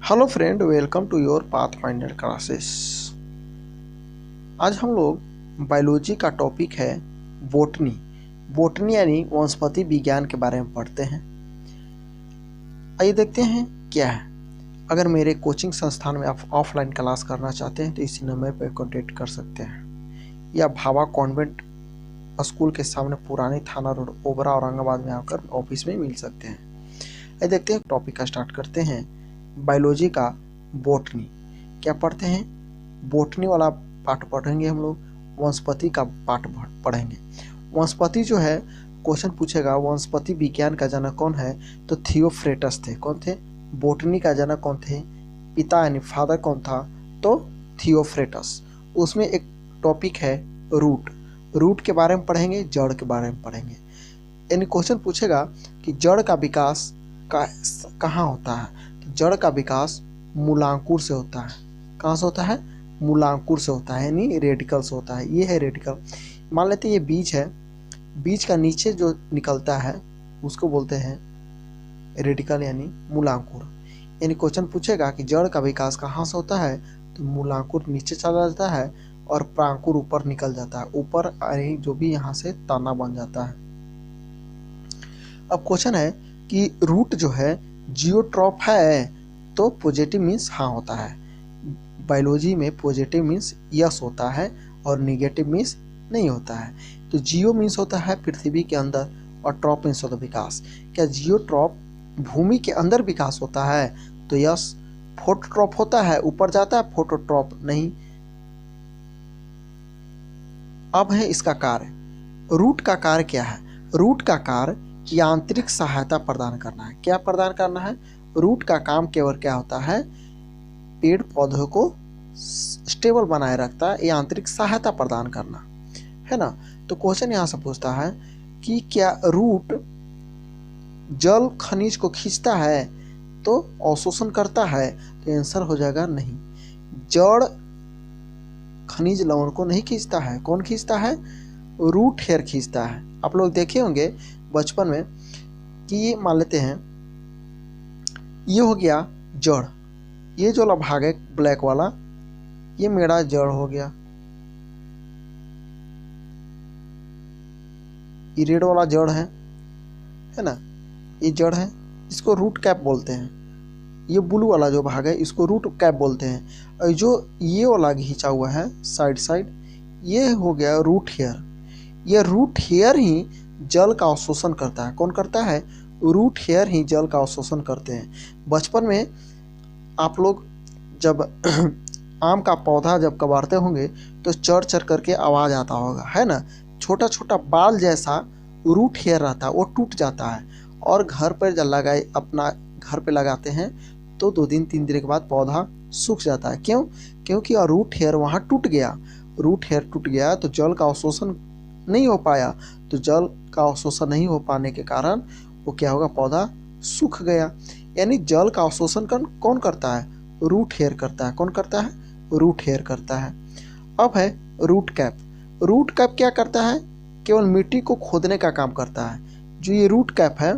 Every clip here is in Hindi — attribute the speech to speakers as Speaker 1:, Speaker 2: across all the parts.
Speaker 1: Hello friend, welcome to your path finder classes. आज हम लोग बायोलॉजी का टॉपिक है बोटनी। बोटनी यानी वनस्पति विज्ञान के बारे में पढ़ते हैं। आइए देखते हैं क्या है। अगर मेरे कोचिंग संस्थान में आप ऑफलाइन क्लास करना चाहते हैं तो इसी नंबर पर कॉन्टेक्ट कर सकते हैं, या भावा कॉन्वेंट स्कूल के सामने पुरानी थाना रोड ओबरा औरंगाबाद में आकर ऑफिस में मिल सकते हैं। आइए देखते हैं, टॉपिक का स्टार्ट करते हैं। बायोलॉजी का बोटनी क्या पढ़ते हैं? बोटनी वाला पार्ट पढ़ेंगे हम लोग। वनस्पति का पार्ट पढ़ेंगे। वनस्पति जो है, क्वेश्चन पूछेगा वनस्पति विज्ञान का जनक कौन है, तो थियोफ्रेटस थे। कौन थे? बोटनी का जनक कौन थे? पिता यानी फादर कौन था? तो थियोफ्रेटस। उसमें एक टॉपिक है रूट। रूट के बारे में पढ़ेंगे, जड़ के बारे में पढ़ेंगे। यानी क्वेश्चन पूछेगा कि जड़ का विकास कहाँ होता है, तो जड़ का विकास मूलांकुर से होता है। कहाँ से होता है? मूलांकुर से होता है, यानी रेडिकल से होता है। ये है रेडिकल। मान लेते हैं ये बीज है, बीज का नीचे जो निकलता है उसको बोलते हैं रेडिकल यानी मूलांकुर। यानी क्वेश्चन पूछेगा कि जड़ का विकास कहाँ से होता है, तो मूलांकुर नीचे चला जाता है और प्रांकुर ऊपर निकल जाता है। ऊपर जो भी यहाँ से तना बन जाता है। अब क्वेश्चन है कि रूट जो है जियोट्रॉप है, तो पॉजिटिव मीन्स हाँ होता है। बायोलॉजी में पॉजिटिव मीन्स यस होता है और निगेटिव मीन्स नहीं होता है। तो जियो मीन्स होता है पृथ्वी के अंदर और ट्रॉप मीन्स होता है विकास। क्या जियोट्रॉप भूमि के अंदर विकास होता है? तो यस। फोटोट्रॉप होता है, ऊपर जाता है, फोटोट्रॉप नहीं। अब है इसका कार्य। रूट का कार्य क्या है? रूट का कार्य यांत्रिक सहायता प्रदान करना है। क्या प्रदान करना है? रूट का काम केवल क्या होता है? पेड़ पौधों को स्टेबल बनाए रखता है, यांत्रिक सहायता प्रदान करना है ना। तो क्वेश्चन यहाँ से पूछता है कि क्या रूट जल खनिज को खींचता है, तो अवशोषण करता है? तो आंसर हो जाएगा नहीं। जड़ खनिज लवण को नहीं खींचता है। कौन खींचता है? रूट हेयर खींचता है। आप लोग देखे होंगे बचपन में कि ये मान लेते हैं ये हो गया जड़, ये जो वाला भाग है ब्लैक वाला, ये मेरा जड़ हो गया। ये रेड वाला जड़ है ना, ये जड़ है, इसको रूट कैप बोलते हैं। ये ब्लू वाला जो भाग है इसको रूट कैप बोलते हैं। और जो ये वाला खींचा हुआ है साइड साइड, ये हो गया रूट हेयर। ये रूट हेयर ही जल का अवशोषण करता है। कौन करता है? रूट हेयर ही जल का अवशोषण करते हैं। बचपन में आप लोग जब आम का पौधा जब कबाड़ते होंगे तो चर चर करके आवाज़ आता होगा, है ना। छोटा छोटा बाल जैसा रूट हेयर रहता है, वो टूट जाता है और घर पर जब लगाए, अपना घर पे लगाते हैं तो 2 दिन 3 दिन के बाद पौधा सूख जाता है। क्यों? क्योंकि रूट हेयर वहाँ टूट गया। रूट हेयर टूट गया तो जल का अवशोषण नहीं हो पाया। तो जल का अवशोषण नहीं हो पाने के कारण वो क्या होगा? पौधा सूख गया। यानी जल का अवशोषण कौन करता है? रूट हेयर करता है। कौन करता है? रूट हेयर करता है। अब है रूट कैप। रूट कैप क्या करता है? केवल मिट्टी को खोदने का काम करता है। जो ये रूट कैप है,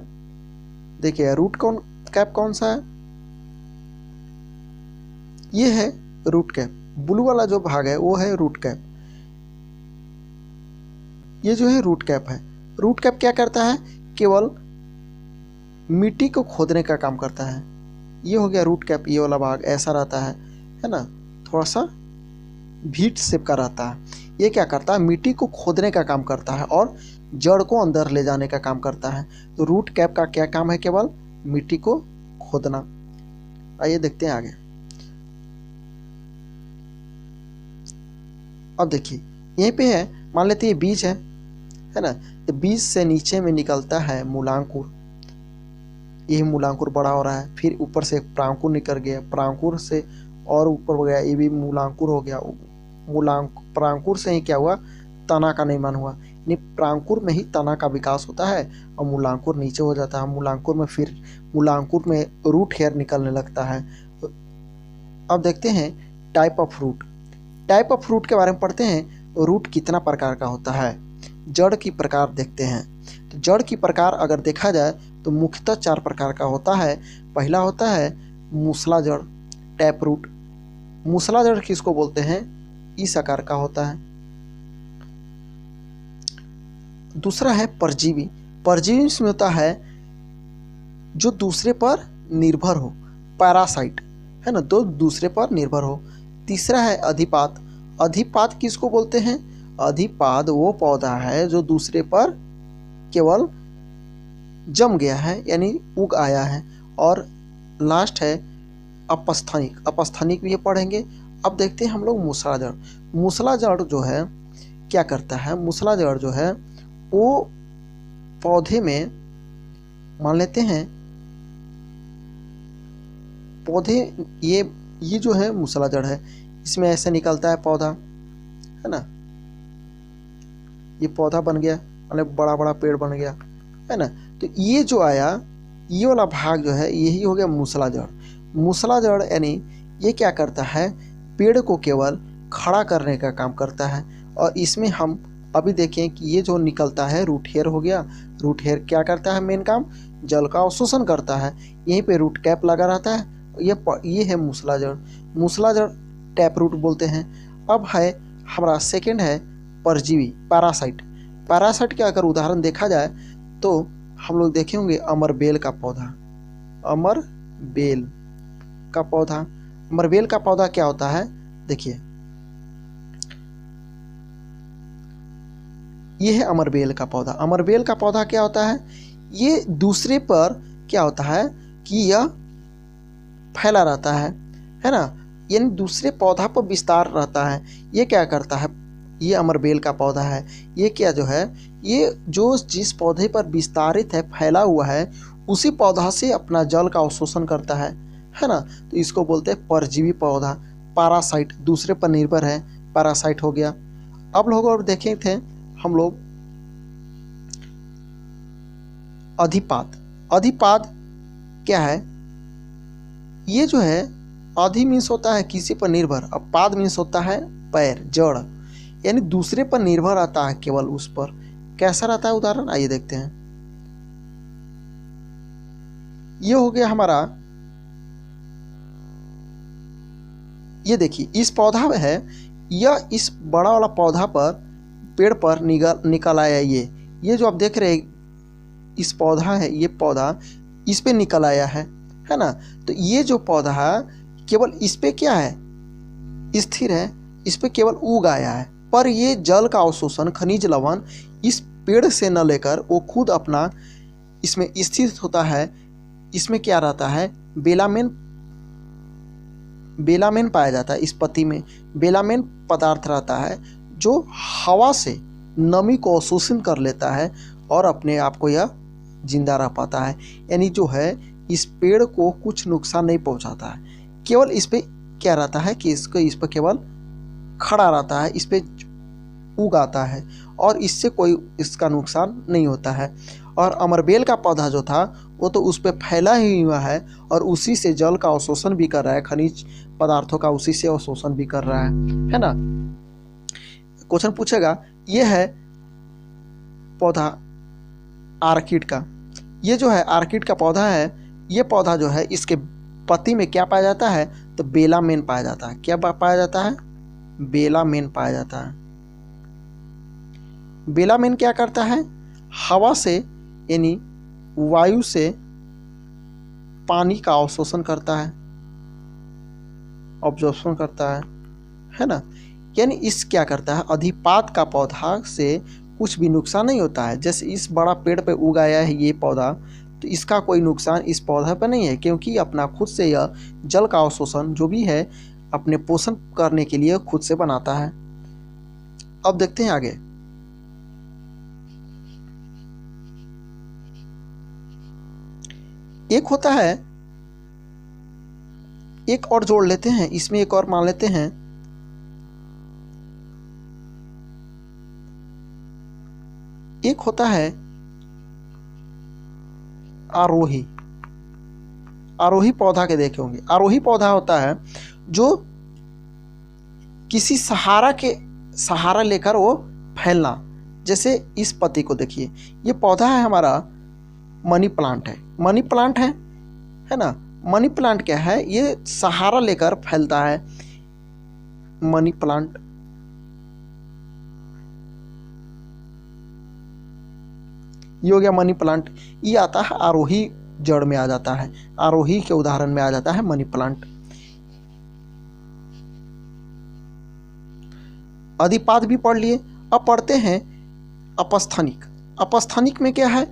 Speaker 1: देखिए रूट कैप कौन सा है? ये है रूट कैप। ब्लू वाला जो भाग है वो है रूट कैप। ये जो है रूट कैप है। रूट कैप क्या करता है? केवल मिट्टी को खोदने का काम करता है। ये हो गया रूट कैप। ये वाला भाग ऐसा रहता है ना, थोड़ा सा भीट शेप का रहता है। ये क्या करता है? मिट्टी को खोदने का काम करता है और जड़ को अंदर ले जाने का काम करता है। तो रूट कैप का क्या काम है? केवल मिट्टी को खोदना। आइए देखते हैं आगे। अब देखिए यहीं पे है, मान लेते हैं ये बीज है ना। तो बीज से नीचे में निकलता है मूलांकुर। यही मूलांकुर बड़ा हो रहा है, फिर ऊपर से प्रांकुर निकल गया, प्रांकुर से और ऊपर हो गया, ये भी मूलांकुर हो गया। प्रांकुर से ही क्या हुआ? तना का निर्माण हुआ। यानी प्रांकुर में ही तना का विकास होता है और मूलांकुर नीचे हो जाता है। मूलांकुर में रूट हेयर निकलने लगता है। अब देखते हैं type of root. Type of root के बारे में पढ़ते हैं। रूट कितना प्रकार का होता है? जड़ की प्रकार देखते हैं। तो जड़ की प्रकार अगर देखा जाए तो मुख्यतः 4 प्रकार का होता है। पहला होता है मूसला जड़, टैप रूट। मूसला जड़ किसको बोलते हैं? इस आकार का होता है। दूसरा है परजीवी। परजीवी में होता है जो दूसरे पर निर्भर हो, पैरासाइट, है ना, तो दूसरे पर निर्भर हो। तीसरा है अधिपात। अधिपात किसको बोलते हैं? अधिपात वो पौधा है जो दूसरे पर केवल जम गया है, यानी उग आया है। और लास्ट है अपस्थानिक। अपस्थानिक भी ये पढ़ेंगे। अब देखते हैं हम लोग मूसला जड़। मूसला जड़ जो है क्या करता है? मूसला जड़ जो है वो पौधे में, मान लेते हैं पौधे, ये जो है मूसला जड़ है, इसमें ऐसे निकलता है पौधा, है ना, ये पौधा बन गया, मतलब बड़ा बड़ा पेड़ बन गया, है ना। तो ये जो आया, ये वाला भाग जो है यही हो गया मूसला जड़। मूसला जड़ यानी ये क्या करता है? पेड़ को केवल खड़ा करने का काम करता है। और इसमें हम अभी देखें कि ये जो निकलता है रूट हेयर हो गया। रूट हेयर क्या करता है? मेन काम जल का अवशोषण करता है। यहीं पे रूट कैप लगा रहता है। ये है मूसला जड़। मूसला जड़ टैप रूट बोलते हैं। अब है हमारा सेकेंड है परजीवी, पैरासाइट। पैरासाइट का अगर उदाहरण देखा जाए तो हम लोग देखे होंगे अमरबेल का पौधा। अमरबेल का पौधा, अमरबेल का पौधा क्या होता है? देखिए ये है अमरबेल का पौधा। अमरबेल का पौधा क्या होता है? ये दूसरे पर क्या होता है कि यह फैला रहता है ना, यानी दूसरे पौधा पर विस्तार रहता है। ये क्या करता है? ये अमरबेल का पौधा है। ये क्या जो है, ये जो जिस पौधे पर विस्तारित है, फैला हुआ है, उसी पौधा से अपना जल का अवशोषण करता है ना। तो इसको बोलते हैं परजीवी पौधा। पैरासाइट, दूसरे पर निर्भर है, पैरासाइट हो गया। अब लोग और देखे थे हम लोग अधिपात। अधिपात क्या है? ये जो है अधि मीन्स होता है किसी पर निर्भर, अब पाद मीन्स होता है पैर, जड़, यानी दूसरे पर निर्भर रहता है, केवल उस पर। कैसा रहता है उदाहरण? आइए देखते हैं। ये हो गया हमारा, ये देखिए इस पौधा में है, यह इस बड़ा वाला पौधा पर, पेड़ पर निकल आया। ये जो आप देख रहे हैं इस पौधा है, ये पौधा इस पे निकल आया है ना। तो ये जो पौधा है केवल इस पे क्या है? स्थिर है, इस पे केवल उग आया है। पर ये जल का अवशोषण, खनिज लवण इस पेड़ से न लेकर वो खुद अपना इसमें स्थित होता है। इसमें क्या रहता है? बेलामेन पाया जाता है। इस पत्ती में बेलामेन पदार्थ रहता है जो हवा से नमी को अवशोषित कर लेता है और अपने आप को यह जिंदा रह पाता है। यानी जो है इस पेड़ को कुछ नुकसान नहीं पहुंचाता है, केवल इस पे क्या रहता है कि इस पर केवल खड़ा रहता है, इस पे उगाता है और इससे कोई इसका नुकसान नहीं होता है। और अमरबेल का पौधा जो था वो तो उस पे फैला ही हुआ है और उसी से जल का अवशोषण भी कर रहा है, खनिज पदार्थों का उसी से अवशोषण भी कर रहा है ना। क्वेश्चन पूछेगा, ये है पौधा आर्किड का। ये जो है आर्किड का पौधा है, ये पौधा जो है इसके पत्ती में क्या पाया जाता है? तो बेलामेन पाया जाता है। क्या पाया जाता है? बेलामेन पाया जाता है। बेलामेन क्या करता है? हवा से यानी वायु से पानी का अवशोषण करता है, ऑब्जॉर्प्शन करता है ना। यानी इस क्या करता है? अधिपात का पौधा से कुछ भी नुकसान नहीं होता है। जैसे इस बड़ा पेड़ पे उगाया है ये पौधा, तो इसका कोई नुकसान इस पौधा पर नहीं है, क्योंकि अपना खुद से यह जल का अवशोषण जो भी है अपने पोषण करने के लिए खुद से बनाता है। अब देखते हैं आगे। एक होता है, एक और जोड़ लेते हैं इसमें, एक और मान लेते हैं। एक होता है आरोही। आरोही पौधा के देखे होंगे। आरोही पौधा होता है जो किसी सहारा लेकर वो फैलना। जैसे इस पत्ती को देखिए, ये पौधा है हमारा मनी प्लांट है। मनी प्लांट है ना। मनी प्लांट क्या है, ये सहारा लेकर फैलता है। मनी प्लांट ये हो गया मनी प्लांट। ये आता है आरोही जड़ में आ जाता है, आरोही के उदाहरण में आ जाता है मनी प्लांट। अधिपाद भी पढ़ लिए। अब पढ़ते हैं अपस्थानिक। अपस्थानिक में क्या है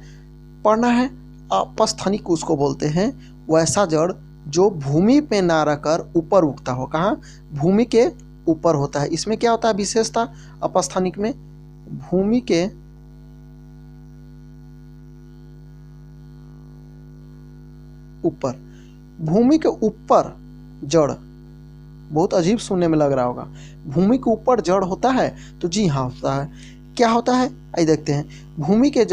Speaker 1: पढ़ना है, अपस्थानिक उसको बोलते हैं वैसा जड़ जो भूमि पे ना रहकर ऊपर उगता हो। कहाँ, भूमि के ऊपर होता है। इसमें क्या होता है विशेषता अपस्थानिक में, भूमि के ऊपर, भूमि के ऊपर जड़, बहुत अजीब सुनने में लग रहा होगा, भूमि के ऊपर जड़ होता है, तो जी हाँ होता है। क्या होता है आइए देखते हैं। भूमि के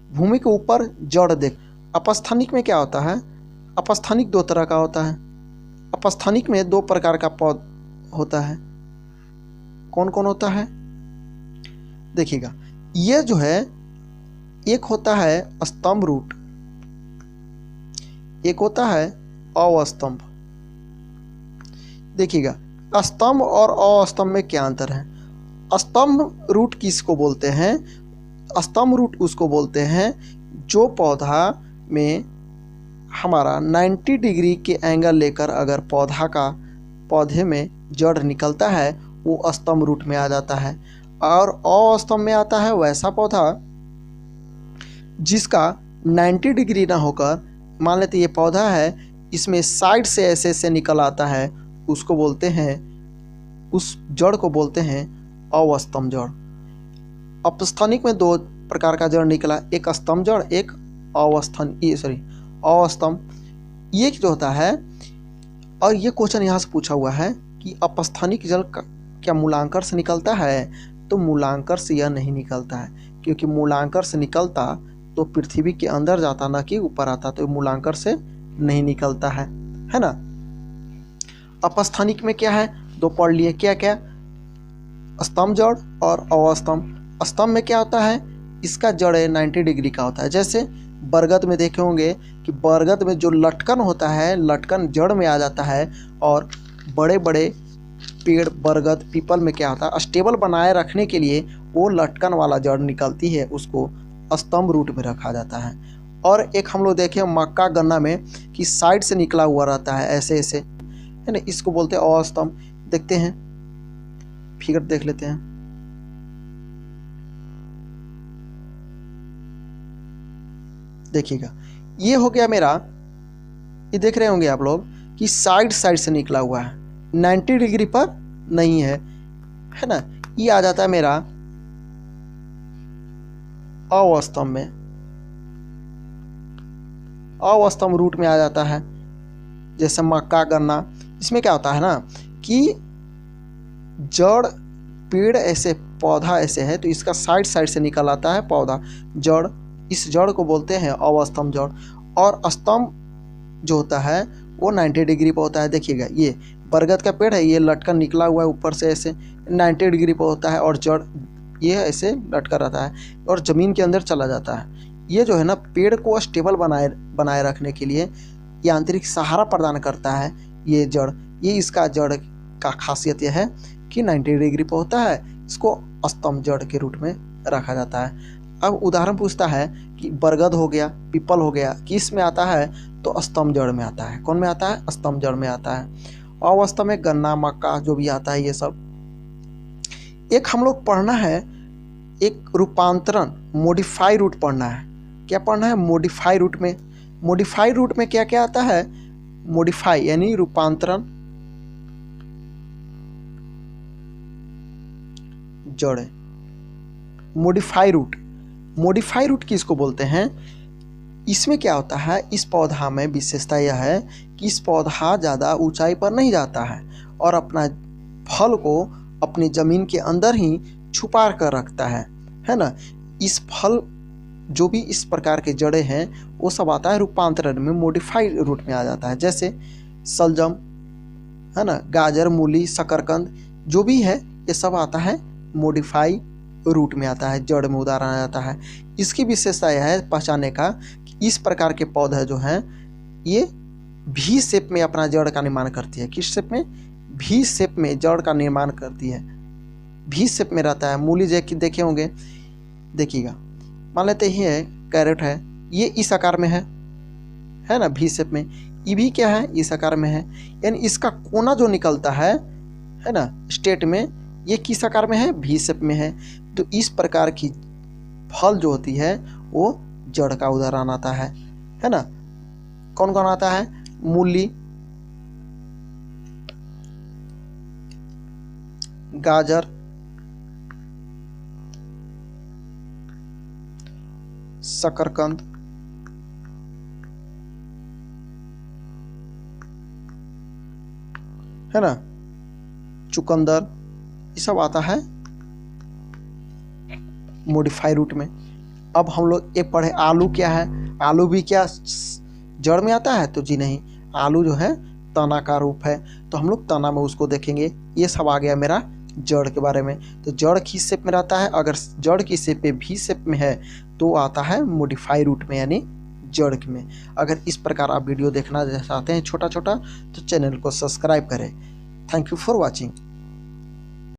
Speaker 1: भूमि के ऊपर जड़ देख। अपस्थानिक में क्या होता है, अपस्थानिक दो तरह का होता है। अपस्थानिक में दो प्रकार का पौध होता है। कौन कौन होता है देखिएगा, ये जो है एक होता है स्तंभ रूट, एक होता है अवस्तंभ। देखिएगा स्तंभ और अस्तंभ में क्या अंतर है। स्तंभ रूट किसको बोलते हैं, स्तंभ रूट उसको बोलते हैं जो पौधा में हमारा 90 डिग्री के एंगल लेकर अगर पौधे में जड़ निकलता है वो स्तंभ रूट में आ जाता है। और अस्तंभ में आता है वैसा पौधा जिसका 90 डिग्री ना होकर, मान लेते ये पौधा है, इसमें साइड से ऐसे निकल आता है, उसको बोलते हैं, उस जड़ को बोलते हैं अवस्तंभ जड़। अपस्थानिक में दो प्रकार का जड़ निकला, एक स्तंभ जड़, एक अवस्तंभ। ये जो होता है, और ये क्वेश्चन यहाँ से पूछा हुआ है कि अपस्थानिक जड़ क्या मूलांकर से निकलता है, तो मूलांकर से यह नहीं निकलता है, क्योंकि मूलांकर से निकलता तो पृथ्वी के अंदर जाता ना कि ऊपर आता, तो मूलांकर से नहीं निकलता है ना। अपस्थानिक में क्या है दो पढ़ लिए, क्या क्या, स्तंभ जड़ और अवस्तंभ। स्तंभ में क्या होता है, इसका जड़ 90 डिग्री का होता है। जैसे बरगद में देखे होंगे कि बरगद में जो लटकन होता है, लटकन जड़ में आ जाता है, और बड़े बड़े पेड़ बरगद पीपल में क्या होता है, स्टेबल बनाए रखने के लिए वो लटकन वाला जड़ निकलती है, उसको स्तंभ रूट में रखा जाता है। और एक हम लोग देखें मक्का गन्ना में कि साइड से निकला हुआ रहता है, ऐसे ऐसे है ना, इसको बोलते हैं अस्तंभ। देखते हैं, फिगर देख लेते हैं। देखिएगा ये हो गया मेरा, ये देख रहे होंगे आप लोग कि साइड से निकला हुआ है, 90 डिग्री पर नहीं है ना। ये आ जाता है मेरा अवस्तंभ में, अवस्तंभ रूट में आ जाता है। जैसे मक्का गन्ना, इसमें क्या होता है ना कि जड़ पेड़ ऐसे, पौधा ऐसे है, तो इसका साइड से निकल आता है पौधा जड़, इस जड़ को बोलते हैं अवस्तंभ जड़। और स्तंभ जो होता है वो 90 डिग्री पर होता है। देखिएगा ये बरगद का पेड़ है, ये लटकन निकला हुआ है ऊपर से ऐसे 90 डिग्री पर होता है, और जड़ ये ऐसे लटका रहता है और ज़मीन के अंदर चला जाता है। ये जो है ना पेड़ को स्टेबल बनाए रखने के लिए यांत्रिक सहारा प्रदान करता है ये जड़। ये इसका जड़ का खासियत यह है कि 90 डिग्री पर होता है, इसको स्तंभ जड़ के रूप में रखा जाता है। अब उदाहरण पूछता है कि बरगद हो गया, पीपल हो गया, किस में आता है, तो स्तंभ जड़ में आता है। कौन में आता है, स्तंभ जड़ में आता है। अवस्तंभ में गन्ना मक्का जो भी आता है ये सब। एक हम लोग पढ़ना है, एक रूपांतरण मॉडिफाई रूट पढ़ना है। क्या पढ़ना है, मॉडिफाई रूट में। मॉडिफाई रूट में क्या क्या आता है, मॉडिफाई यानी रूपांतरण जड़। मॉडिफाई रूट, मॉडिफाई रूट किसको बोलते हैं, इसमें क्या होता है, इस पौधा में विशेषता यह है कि इस पौधा ज़्यादा ऊंचाई पर नहीं जाता है और अपना फल को अपनी ज़मीन के अंदर ही छुपा कर रखता है ना। इस फल जो भी इस प्रकार के जड़ें हैं वो सब आता है रूपांतरण में, मॉडिफाइड रूट में आ जाता है। जैसे सलजम है ना, गाजर, मूली, शकरकंद जो भी है ये सब आता है मॉडिफाई रूट में आता है, जड़ में उदाहरण आ जाता है। इसकी विशेषता यह है पहचानने का कि इस प्रकार के पौधे जो हैं ये भी शेप में अपना जड़ का निर्माण करती है। किस शेप में? भी शेप में जड़ का निर्माण करती है, भी शेप में रहता है। मूली जो कि देखे होंगे, देखिएगा, मान लेते ही है कैरेट है, ये इस आकार में है ना, भी शेप में। ये भी क्या है? इस आकार में है, यानी इसका कोना जो निकलता है ना स्टेट में, ये किस आकार में है? भी शेप में है। तो इस प्रकार की फल जो होती है वो जड़ का उदाहरण आता है ना। कौन कौन आता है? मूली, गाजर, शकरकंद, है ना, चुकंदर, ये सब आता है मॉडिफाई रूट में। अब हम लोग एक पढ़े आलू क्या है? आलू भी क्या जड़ में आता है? तो जी नहीं, आलू जो है तना का रूप है, तो हम लोग तना में उसको देखेंगे। ये सब आ गया मेरा जड़ के बारे में। तो जड़ किस शेप में रहता है? अगर जड़ की शेप पे भी शेप में है तो आता है मॉडिफाई रूट में, यानी जड़ में। अगर इस प्रकार आप वीडियो देखना चाहते हैं छोटा छोटा, तो चैनल को सब्सक्राइब करें। Thank you for watching.